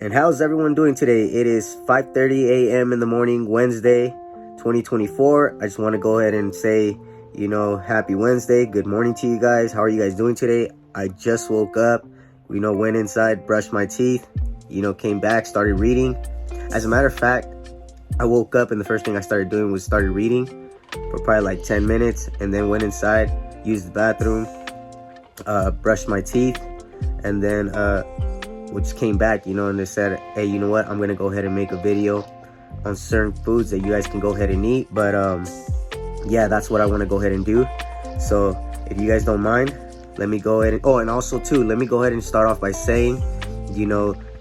And how's everyone doing today? It is 5:30 a.m. in the morning, Wednesday, 2024. I just want to go ahead and say, happy Wednesday. Good morning to you guys. How are you guys doing today? I just woke up, went inside, brushed my teeth, came back, started reading. As a matter of fact, I woke up and the first thing I started doing was started reading for probably like 10 minutes and then went inside, used the bathroom, brushed my teeth, and then we just came back, and they said, hey, you know what, I'm gonna go ahead and make a video on certain foods that you guys can go ahead and eat. But yeah, that's what I want to go ahead and do. So if you guys don't mind, let me go ahead and and also too, let me go ahead and start off by saying,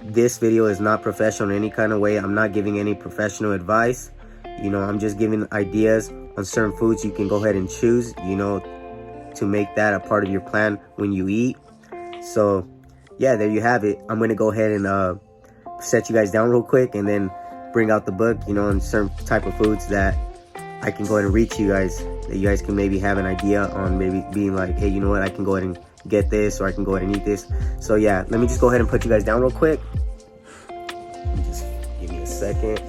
this video is not professional in any kind of way. I'm not giving any professional advice. I'm just giving ideas on certain foods you can go ahead and choose, to make that a part of your plan when you eat. So yeah, there you have it. I'm gonna go ahead and set you guys down real quick and then bring out the book, and certain type of foods that I can go ahead and reach you guys, that you guys can maybe have an idea on, maybe being like, hey, you know what, I can go ahead and get this, or I can go ahead and eat this. So yeah, let me just go ahead and put you guys down real quick. Just give me a second.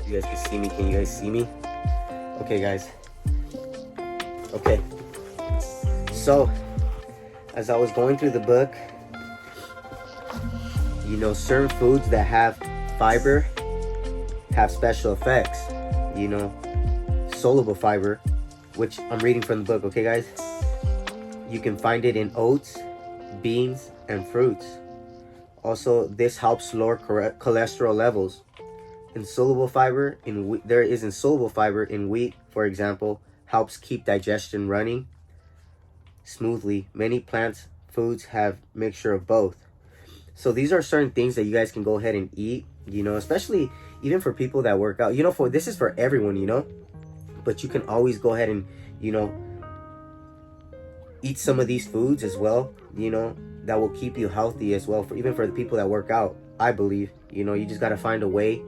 You guys can see me. Can you guys see me? Okay, guys. Okay. So, as I was going through the book, certain foods that have fiber have special effects. Soluble fiber, which I'm reading from the book, okay, guys? You can find it in oats, beans, and fruits. Also, this helps lower cholesterol levels. Insoluble fiber there is insoluble fiber in wheat, for example, helps keep digestion running smoothly. Many plant foods have mixture of both. So these are certain things that you guys can go ahead and eat, especially even for people that work out. This is for everyone, but you can always go ahead and eat some of these foods as well, that will keep you healthy as well, even for the people that work out. I believe, you just got to find a way,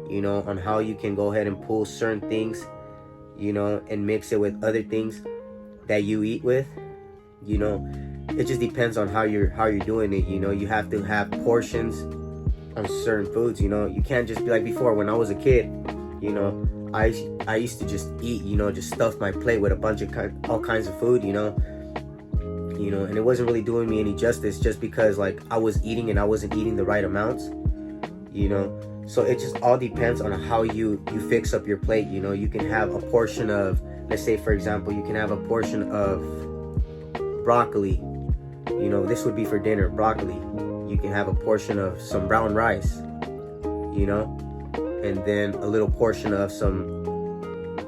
on how you can go ahead and pull certain things, and mix it with other things that you eat with. It just depends on how you're doing it. You have to have portions on certain foods. You can't just be like before. When I was a kid, I used to just eat, just stuff my plate with a bunch of all kinds of food, and it wasn't really doing me any justice, just because like I was eating and I wasn't eating the right amounts. So it just all depends on how you fix up your plate. You can have a portion of, let's say for example, you can have a portion of broccoli. This would be for dinner, broccoli. You can have a portion of some brown rice, and then a little portion of some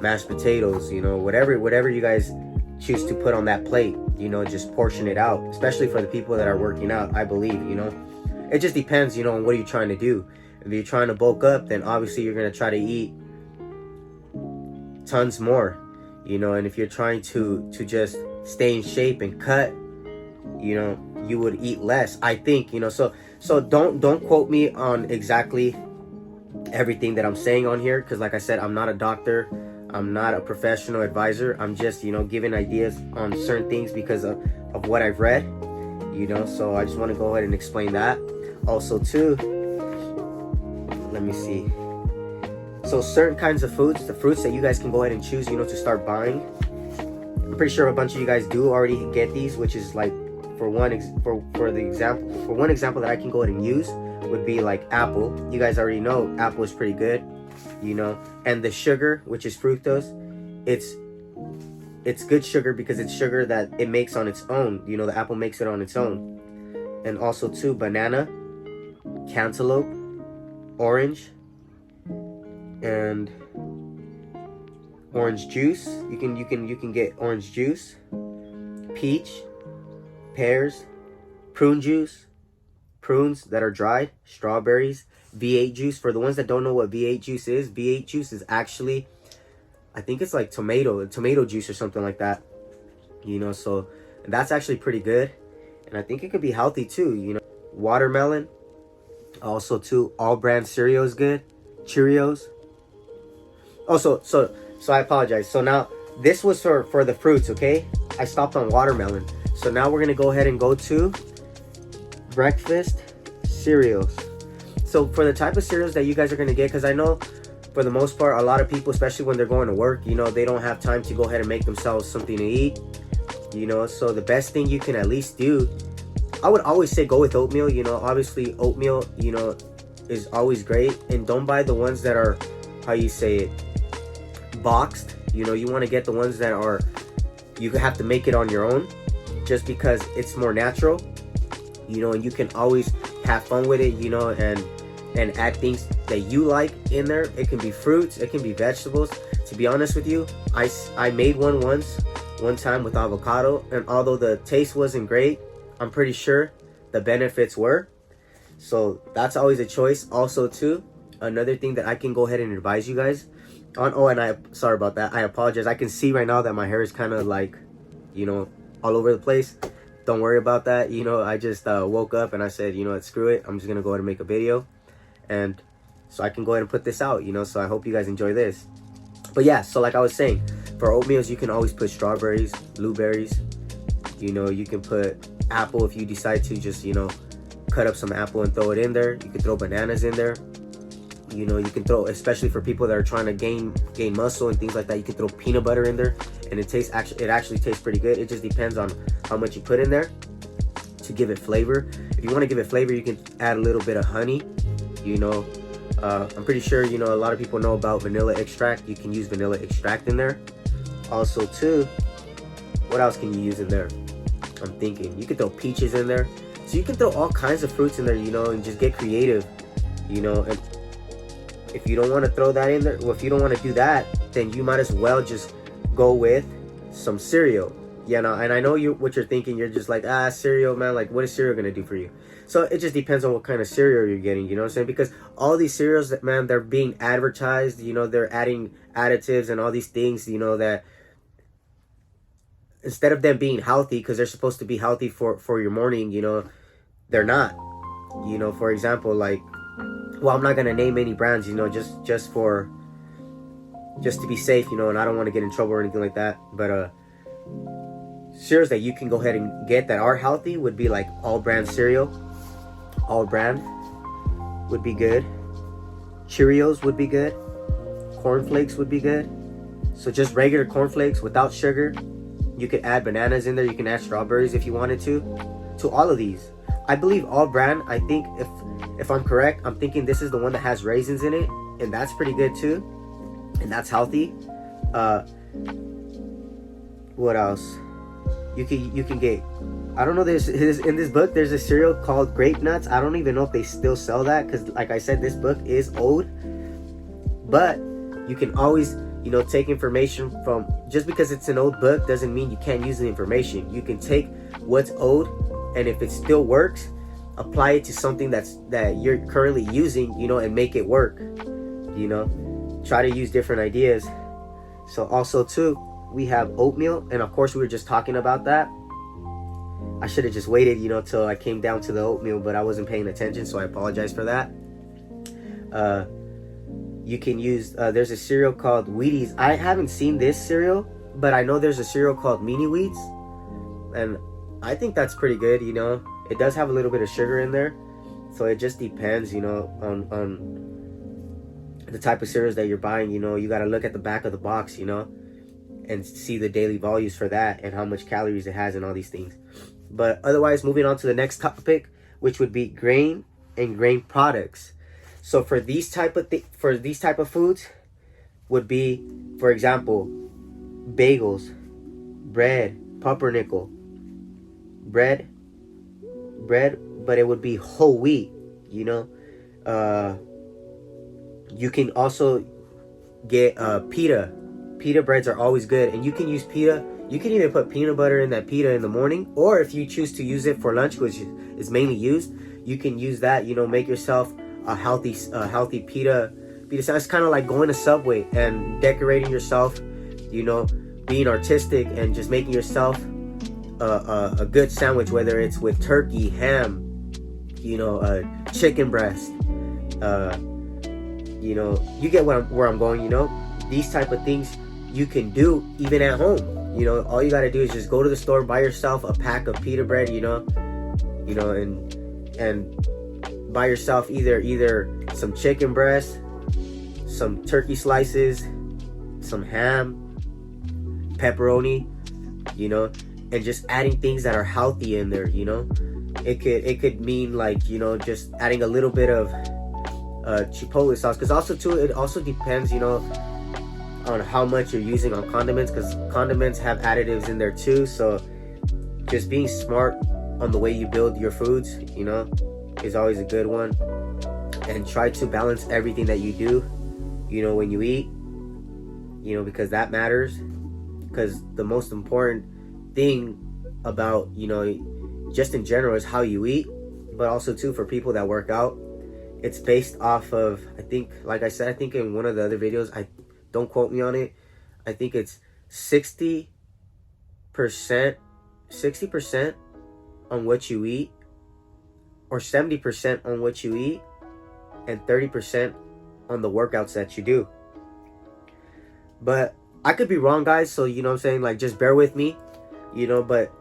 mashed potatoes, whatever you guys choose to put on that plate, just portion it out, especially for the people that are working out, I believe. It just depends, on what you're trying to do. If you're trying to bulk up, then obviously you're going to try to eat tons more, and if you're trying to just stay in shape and cut, you would eat less, I think. So don't quote me on exactly everything that I'm saying on here, because like I said, I'm not a doctor, I'm not a professional advisor. I'm just giving ideas on certain things because of what I've read, so I just want to go ahead and explain that. Also too, let me see. So certain kinds of foods, the fruits that you guys can go ahead and choose, to start buying. I'm pretty sure a bunch of you guys do already get these, which is like, for one example that I can go ahead and use would be like apple. You guys already know apple is pretty good, and the sugar, which is fructose, it's good sugar because it's sugar that it makes on its own. The apple makes it on its own. And also too, banana, cantaloupe, orange, and orange juice. You can get orange juice, peach, pears, prune juice, prunes that are dried, strawberries, V8 juice. For the ones that don't know what V8 juice is, V8 juice is actually, I think it's like tomato juice or something like that. So that's actually pretty good, and I think it could be healthy too. Watermelon, also too, all brand cereal is good. Cheerios. So I apologize. So now this was for the fruits, okay? I stopped on watermelon. So now we're gonna go ahead and go to breakfast cereals. So for the type of cereals that you guys are gonna get, because I know for the most part, a lot of people, especially when they're going to work, you know, they don't have time to go ahead and make themselves something to eat, you know. So the best thing you can at least do, I would always say go with oatmeal. You know, obviously oatmeal, you know, is always great. And don't buy the ones that are, how you say it, boxed. You know, you want to get the ones that are, you have to make it on your own, just because it's more natural, you know, and you can always have fun with it, you know, and add things that you like in there. It can be fruits, it can be vegetables. To be honest with you, I made one time with avocado, and although the taste wasn't great, I'm pretty sure the benefits were. So that's always a choice. Also too, another thing that I can go ahead and advise you guys on, oh, and sorry about that, I apologize. I can see right now that my hair is kind of like, you know, all over the place. Don't worry about that. You know, I just woke up and I said, you know what, screw it, I'm just gonna go ahead and make a video, and so I can go ahead and put this out, you know. So I hope you guys enjoy this. But yeah, so like I was saying, for oatmeals you can always put strawberries, blueberries, you know, you can put apple if you decide to just, you know, cut up some apple and throw it in there. You can throw bananas in there, you know. You can throw, especially for people that are trying to gain muscle and things like that, you can throw peanut butter in there, and it actually tastes pretty good. It just depends on how much you put in there to give it flavor. If you want to give it flavor, you can add a little bit of honey, you know. I'm pretty sure, you know, a lot of people know about vanilla extract. You can use vanilla extract in there. Also too, what else can you use in there? I'm thinking you can throw peaches in there. So you can throw all kinds of fruits in there, you know, and just get creative, you know. And if you don't want to throw that in there, well, if you don't want to do that, then you might as well just go with some cereal. Yeah, no, and I know what you're thinking. You're just like, cereal, man. Like, what is cereal gonna do for you? So it just depends on what kind of cereal you're getting. You know what I'm saying? Because all these cereals, that, man, they're being advertised. You know, they're adding additives and all these things. You know, that instead of them being healthy, because they're supposed to be healthy for your morning, you know, they're not. You know, for example, like, well, I'm not gonna name any brands. You know, just to be safe. You know, and I don't want to get in trouble or anything like that. But cereals that you can go ahead and get that are healthy would be like All Brand cereal. All Brand would be good. Cheerios would be good. Cornflakes would be good. So just regular cornflakes without sugar. You could add bananas in there. You can add strawberries if you wanted to all of these. I believe All Brand, I think, if I'm correct, I'm thinking this is the one that has raisins in it, and that's pretty good too, and that's healthy. What else? You can get, I don't know, there's in this book there's a cereal called Grape Nuts. I don't even know if they still sell that, because like I said, this book is old. But you can always, you know, take information from, just because it's an old book doesn't mean you can't use the information. You can take what's old, and if it still works, apply it to something that you're currently using, you know, and make it work. You know, try to use different ideas. So also too, we have oatmeal, and of course we were just talking about that. I should have just waited, you know, till I came down to the oatmeal, but I wasn't paying attention, so I apologize for that. You can use, there's a cereal called Wheaties. I haven't seen this cereal, but I know there's a cereal called Mini Wheats, and I think that's pretty good. You know, it does have a little bit of sugar in there, so it just depends, you know, on the type of cereals that you're buying. You know, you got to look at the back of the box, you know, and see the daily values for that and how much calories it has and all these things. But otherwise, moving on to the next topic, which would be grain and grain products. So for these type of foods would be, for example, bagels, bread, pumpernickel, bread, but it would be whole wheat, you know. You can also get pita breads are always good, and you can use pita. You can even put peanut butter in that pita in the morning, or if you choose to use it for lunch, which is mainly used, you can use that, you know, make yourself a healthy pita sandwich. It's kind of like going to Subway and decorating yourself, you know, being artistic and just making yourself a good sandwich, whether it's with turkey, ham, you know, chicken breast, you know, you get where I'm going. You know, these type of things you can do even at home. You know, all you gotta do is just go to the store, buy yourself a pack of pita bread, you know, and buy yourself either some chicken breast, some turkey slices, some ham, pepperoni, you know, and just adding things that are healthy in there, you know. It could mean like, you know, just adding a little bit of chipotle sauce, because also too, it also depends, you know, on how much you're using on condiments, because condiments have additives in there too. So just being smart on the way you build your foods, you know, is always a good one. And try to balance everything that you do, you know, when you eat, you know, because that matters. Because the most important thing about, you know, just in general is how you eat, but also too for people that work out, it's based off of, I think, like I said, I think in one of the other videos, don't quote me on it, I think it's 60% on what you eat, or 70% on what you eat, and 30% on the workouts that you do. But I could be wrong, guys, so you know what I'm saying, like, just bear with me, you know. But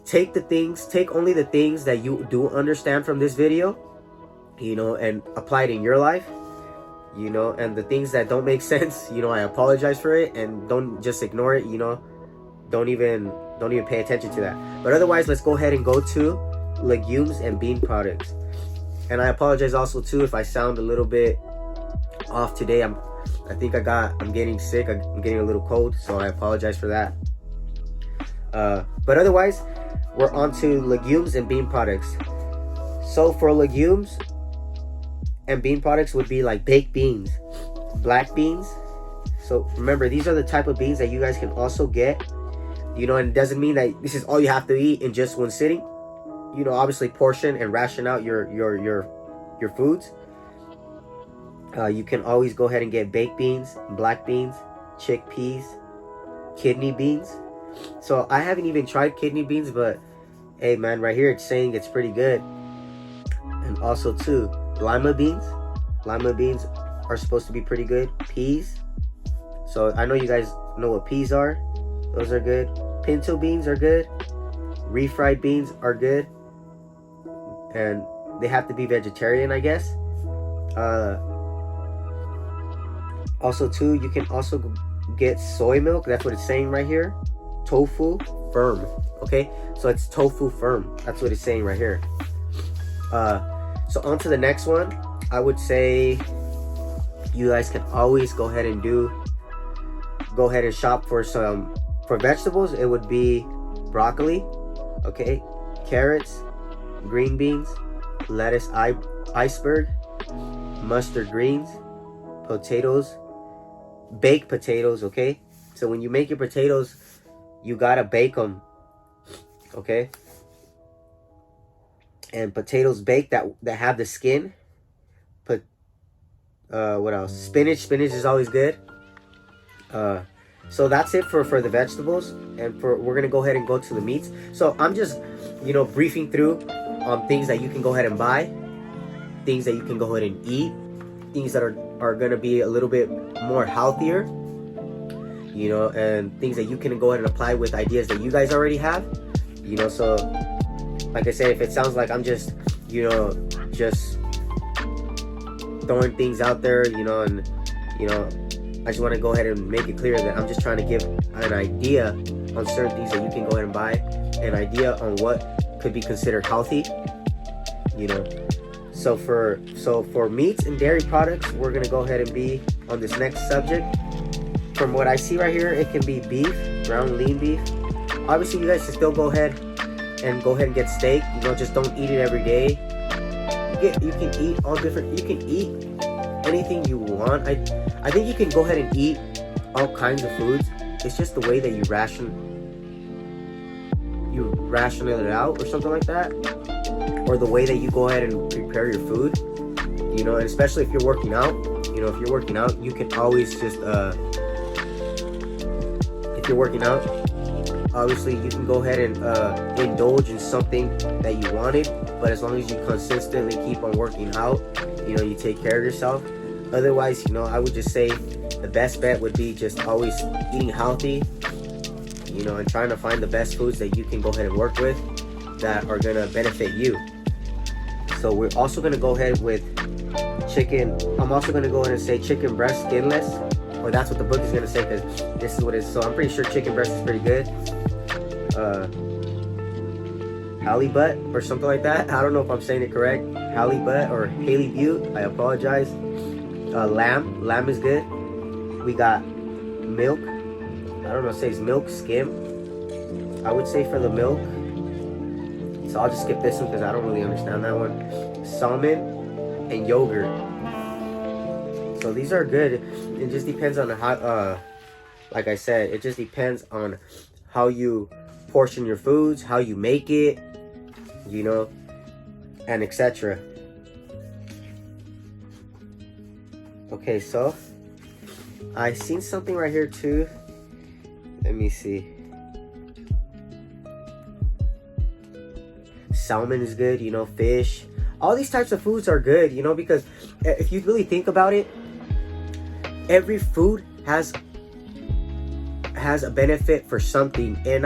take only the things that you do understand from this video, you know, and apply it in your life, you know. And the things that don't make sense, you know, I apologize for it, and don't just ignore it, you know. Don't even pay attention to that. But otherwise, let's go ahead and go to legumes and bean products. And I apologize also too if I sound a little bit off today. I'm getting sick. I'm getting a little cold, so I apologize for that. But otherwise, we're on to legumes and bean products. So for legumes and bean products would be like baked beans, black beans. So remember, these are the type of beans that you guys can also get, you know. And it doesn't mean that this is all you have to eat in just one sitting. You know, obviously portion and ration out your foods. You can always go ahead and get baked beans, black beans, chickpeas, kidney beans. So I haven't even tried kidney beans, but hey man, right here it's saying it's pretty good. And also too, lima beans. Lima beans are supposed to be pretty good. Peas. So I know you guys know what peas are. Those are good. Pinto beans are good. Refried beans are good. And they have to be vegetarian, I guess. Also too, you can also get soy milk. That's what it's saying right here. Tofu firm. Okay, so it's tofu firm. That's what it's saying right here. So on to the next one. I would say you guys can always go ahead and shop for vegetables. It would be broccoli, okay, carrots, green beans, lettuce, iceberg, mustard greens, potatoes, baked potatoes, okay. So when you make your potatoes, you gotta bake them, okay. And potatoes baked that have the skin. What else? Spinach is always good. So that's it for the vegetables. And we're gonna go ahead and go to the meats. So I'm just, you know, briefing through things that you can go ahead and buy, things that you can go ahead and eat, things that are gonna be a little bit more healthier, you know, and things that you can go ahead and apply with ideas that you guys already have, you know. So like I said, if it sounds like I'm just, you know, just throwing things out there, you know, and, you know, I just want to go ahead and make it clear that I'm just trying to give an idea on certain things that you can go ahead and buy, an idea on what could be considered healthy, you know. So for meats and dairy products, we're going to go ahead and be on this next subject. From what I see right here, it can be beef, ground lean beef. Obviously, you guys can still go ahead and get steak, you know, just don't eat it every day. You can eat all different, you can eat anything you want. I think you can go ahead and eat all kinds of foods. It's just the way that you ration it out or something like that, or the way that you go ahead and prepare your food, you know. And especially if you're working out, you know, you can always just if you're working out, obviously you can go ahead and indulge in something that you wanted, but as long as you consistently keep on working out, you know, you take care of yourself. Otherwise, you know, I would just say the best bet would be just always eating healthy, you know, and trying to find the best foods that you can go ahead and work with that are gonna benefit you. So we're also gonna go ahead with chicken. I'm also gonna go ahead and say chicken breast skinless, or that's what the book is gonna say, because this is what it is. So I'm pretty sure chicken breast is pretty good. Halibut or something like that. I don't know if I'm saying it correct. Halibut or Haley Butte. I apologize. Lamb is good. We got milk. I don't know, it says milk, skim. I would say for the milk. So I'll just skip this one because I don't really understand that one. Salmon and yogurt. So these are good. It just depends on how, like I said, it just depends on how you portion your foods, how you make it, you know, and etc. Okay, so I seen something right here too. Let me see. Salmon is good, you know, fish. All these types of foods are good, you know, because if you really think about it, every food has a benefit for something, and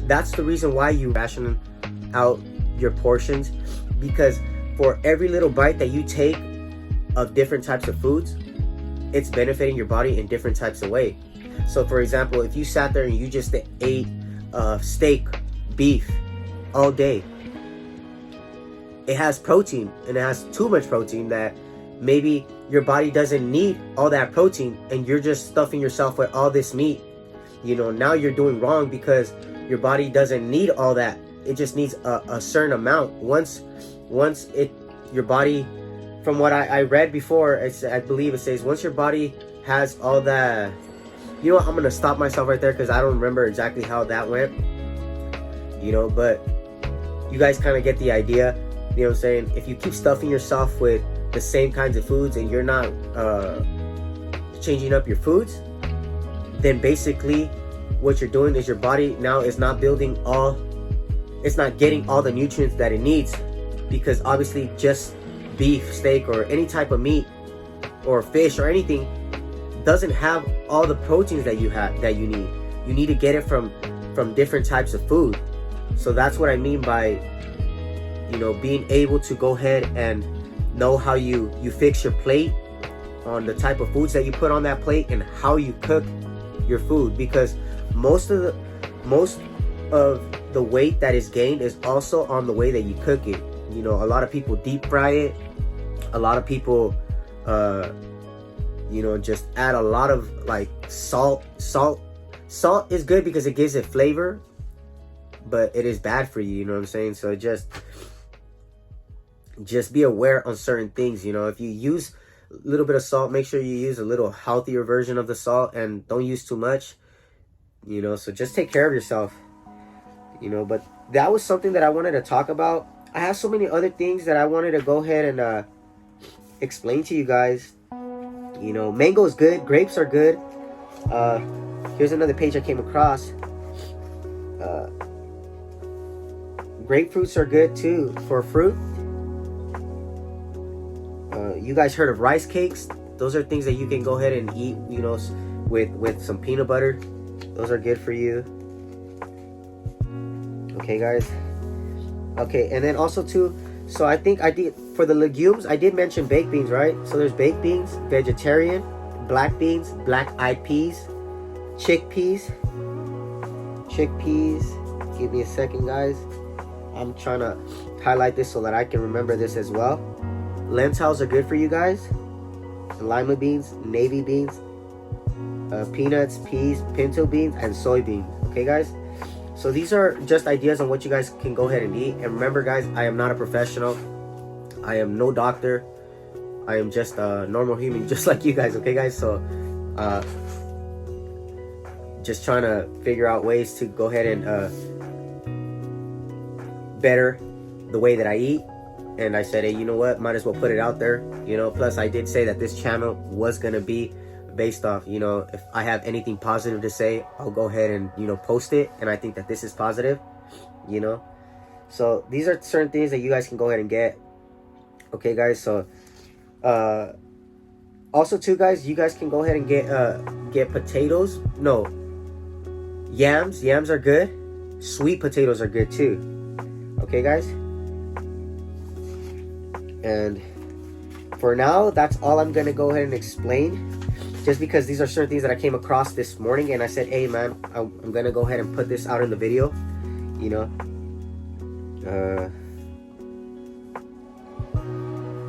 that's the reason why you ration out your portions, because for every little bite that you take of different types of foods, it's benefiting your body in different types of way. So for example, if you sat there and you just ate steak, beef all day, it has protein, and it has too much protein that maybe your body doesn't need all that protein, and you're just stuffing yourself with all this meat. You know, now you're doing wrong because your body doesn't need all that. It just needs a certain amount. Once your body, from what I read before, I believe it says once your body has all that. You know what, I'm gonna stop myself right there because I don't remember exactly how that went. You know, but you guys kind of get the idea. You know what I'm saying? If you keep stuffing yourself with the same kinds of foods and you're not changing up your foods, then basically what you're doing is your body now is not building it's not getting all the nutrients that it needs, because obviously just beef, steak, or any type of meat or fish or anything doesn't have all the proteins that you need. You need to get it from different types of food. So that's what I mean by, you know, being able to go ahead and know how you fix your plate on the type of foods that you put on that plate and how you cook your food, because most of the weight that is gained is also on the way that you cook it. You know, a lot of people deep fry it. A lot of people you know, just add a lot of like salt is good because it gives it flavor, but it is bad for you, you know what I'm saying? So just be aware on certain things. You know, if you use a little bit of salt, make sure you use a little healthier version of the salt and don't use too much, you know. So just take care of yourself, you know. But that was something that I wanted to talk about. I have so many other things that I wanted to go ahead and explain to you guys. You know, mango is good, grapes are good. Here's another page I came across. Grapefruits are good too for fruit. You guys heard of rice cakes? Those are things that you can go ahead and eat, you know, with some peanut butter. Those are good for you. Okay, guys. Okay, and then also too, so I think I did, for the legumes, I did mention baked beans, right? So there's baked beans, vegetarian, black beans, black-eyed peas, chickpeas. Give me a second, guys. I'm trying to highlight this so that I can remember this as well. Lentils are good for you guys. Lima beans, navy beans, peanuts, peas, pinto beans, and soybeans. Okay, guys? So these are just ideas on what you guys can go ahead and eat. And remember, guys, I am not a professional. I am no doctor. I am just a normal human, just like you guys. Okay, guys? So just trying to figure out ways to go ahead and better the way that I eat. And I said, hey, you know what? Might as well put it out there. You know, plus I did say that this channel was going to be based off, you know, if I have anything positive to say, I'll go ahead and, you know, post it. And I think that this is positive, you know. So these are certain things that you guys can go ahead and get. Okay, guys. So also too, guys, you guys can go ahead and get potatoes. No, Yams are good. Sweet potatoes are good too. Okay, guys? And for now, that's all I'm gonna go ahead and explain. Just because these are certain things that I came across this morning, and I said, hey man, I'm gonna go ahead and put this out in the video, you know.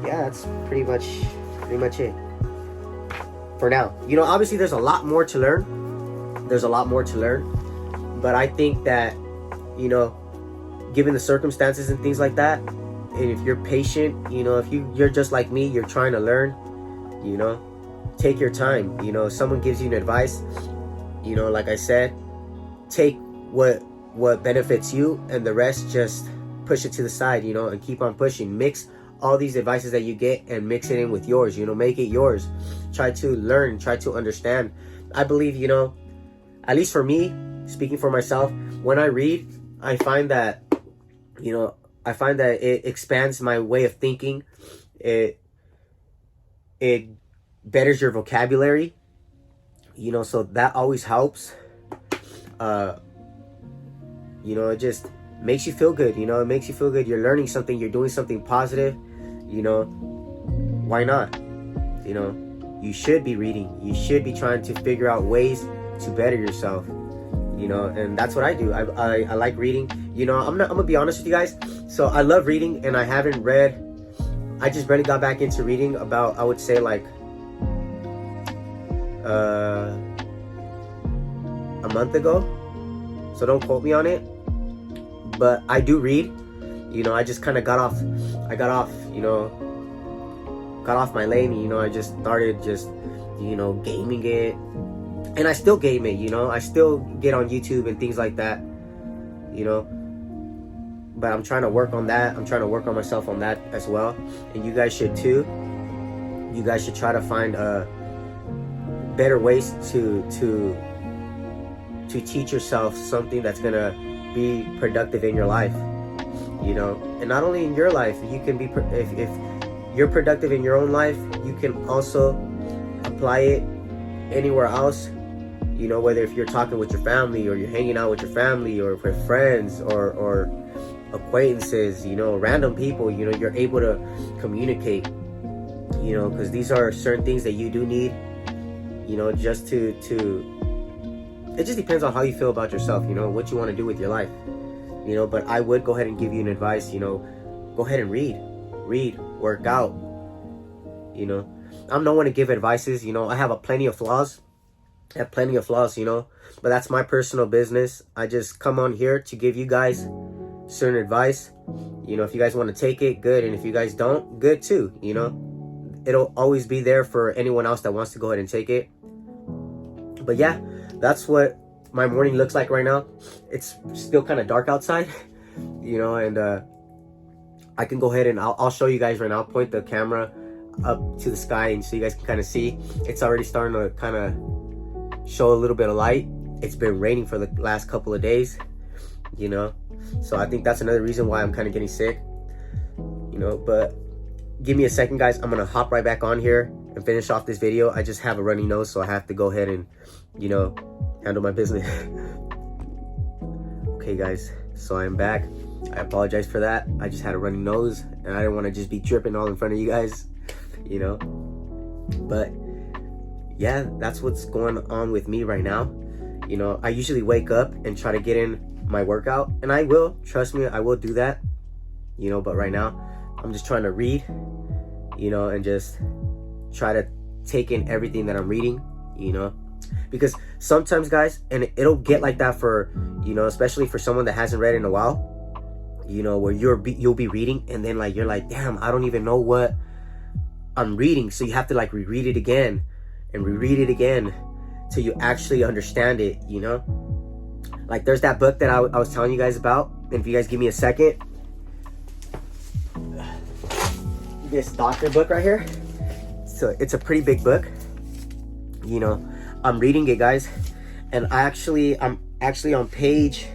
Yeah, that's pretty much it for now. You know, obviously there's a lot more to learn. But I think that, you know, given the circumstances and things like that, and if you're patient, you know, if you're just like me, you're trying to learn, you know, take your time. You know, if someone gives you an advice, you know, like I said, take what benefits you, and the rest just push it to the side, you know, and keep on pushing. Mix all these advices that you get and mix it in with yours, you know, make it yours. Try to learn, try to understand. I believe, you know, at least for me, speaking for myself, when I read, I find that, you know, it expands my way of thinking. It betters your vocabulary, you know, so that always helps. You know, it just makes you feel good, you know, it makes you feel good. You're learning something, you're doing something positive, you know, why not? You know, you should be reading, you should be trying to figure out ways to better yourself, you know, and that's what I do. I like reading, you know. I'm gonna be honest with you guys. So I love reading, and I just barely got back into reading about, I would say, like a month ago, so don't quote me on it, but I do read, you know. I just kind of got off my lane, you know. I just started you know, gaming it, and I still game it, you know. I still get on YouTube and things like that, you know, but I'm trying to work on that. I'm trying to work on myself on that as well, and you guys should too. You guys should try to find better ways to teach yourself something that's gonna be productive in your life, you know. And not only in your life, you can be if you're productive in your own life, you can also apply it anywhere else, you know, whether if you're talking with your family, or you're hanging out with your family, or with friends, or acquaintances, you know, random people, you know. You're able to communicate, you know, because these are certain things that you do need, you know, just to it just depends on how you feel about yourself, you know, what you want to do with your life, you know. But I would go ahead and give you an advice, you know, go ahead and read, work out, you know. I'm no one to give advices, you know. I have plenty of flaws, you know, but that's my personal business. I just come on here to give you guys certain advice, you know. If you guys want to take it, good, and if you guys don't, good too, you know. It'll always be there for anyone else that wants to go ahead and take it. But yeah, that's what my morning looks like right now. It's still kind of dark outside, you know, and I can go ahead and I'll show you guys right now. I'll point the camera up to the sky, and so you guys can kind of see. It's already starting to kind of show a little bit of light. It's been raining for the last couple of days, you know, so I think that's another reason why I'm kind of getting sick, you know. But give me a second, guys. I'm gonna hop right back on here and finish off this video. I just have a runny nose, so I have to go ahead and, you know, handle my business. Okay guys, so I'm back. I apologize for that. I just had a runny nose, and I didn't want to just be dripping all in front of you guys, you know. But yeah, that's what's going on with me right now. You know, I usually wake up and try to get in my workout, and I will, trust me, I will do that, you know. But right now I'm just trying to read, you know, and just try to take in everything that I'm reading, you know. Because sometimes, guys, and it'll get like that for, you know, especially for someone that hasn't read in a while, you know, where you'll be reading, and then like you're like, damn, I don't even know what I'm reading. So you have to like reread it again and reread it again till you actually understand it, you know. Like there's that book that I was telling you guys about, and if you guys give me a second, this doctor book right here. So it's a pretty big book, you know. I'm reading it, guys, and I'm actually on page,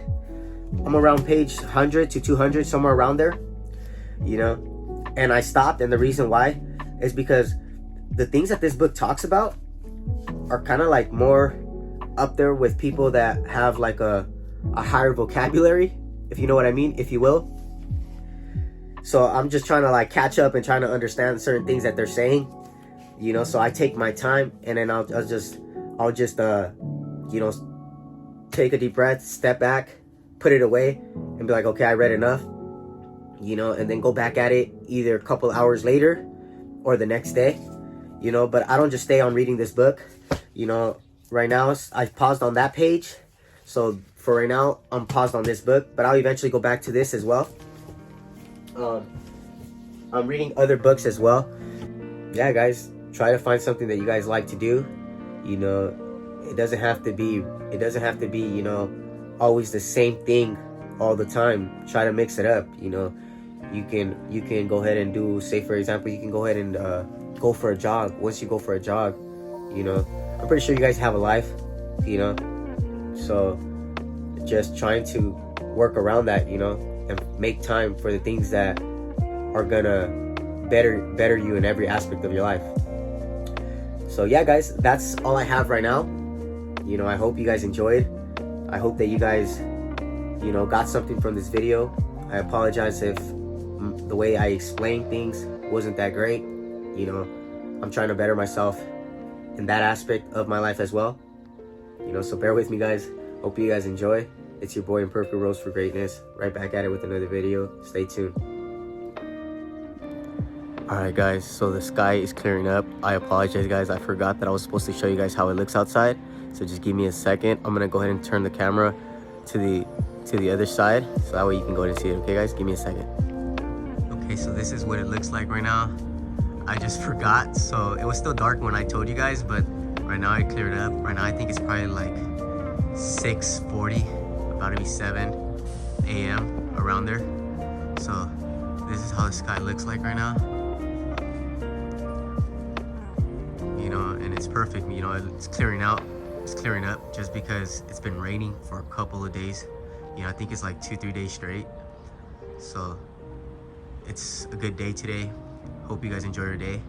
I'm around page 100 to 200, somewhere around there, you know. And I stopped, and the reason why is because the things that this book talks about are kind of like more up there with people that have like a higher vocabulary, if you know what I mean, if you will. So I'm just trying to like catch up and trying to understand certain things that they're saying, you know. So I take my time, and then I'll just you know, take a deep breath, step back, put it away, and be like, okay, I read enough, you know, and then go back at it either a couple hours later or the next day, you know. But I don't just stay on reading this book, you know. Right now I've paused on that page, so for right now I'm paused on this book, but I'll eventually go back to this as well. I'm reading other books as well. Yeah, guys, try to find something that you guys like to do, you know. It doesn't have to be, you know, always the same thing all the time. Try to mix it up, you know. You can go ahead and do, say for example, you can go ahead and go for a jog. Once you go for a jog, you know, I'm pretty sure you guys have a life, you know. So just trying to work around that, you know, and make time for the things that are gonna better you in every aspect of your life. So yeah, guys, that's all I have right now. You know, I hope you guys enjoyed. I hope that you guys, you know, got something from this video. I apologize if the way I explain things wasn't that great. You know, I'm trying to better myself in that aspect of my life as well. You know, so bear with me, guys. Hope you guys enjoy. It's your boy Imperfect Rose for Greatness. Right back at it with another video. Stay tuned. Alright guys, so the sky is clearing up. I apologize, guys. I forgot that I was supposed to show you guys how it looks outside. So just give me a second. I'm gonna go ahead and turn the camera to the other side, so that way you can go ahead and see it. Okay guys, give me a second. Okay, so this is what it looks like right now. I just forgot, so it was still dark when I told you guys, but right now it cleared up. Right now I think it's probably like 6:40, about to be 7 a.m. around there. So this is how the sky looks like right now. You know, and it's perfect. You know, it's clearing out. It's clearing up just because it's been raining for a couple of days. You know, I think it's like 2-3 days straight. So it's a good day today. Hope you guys enjoy your day.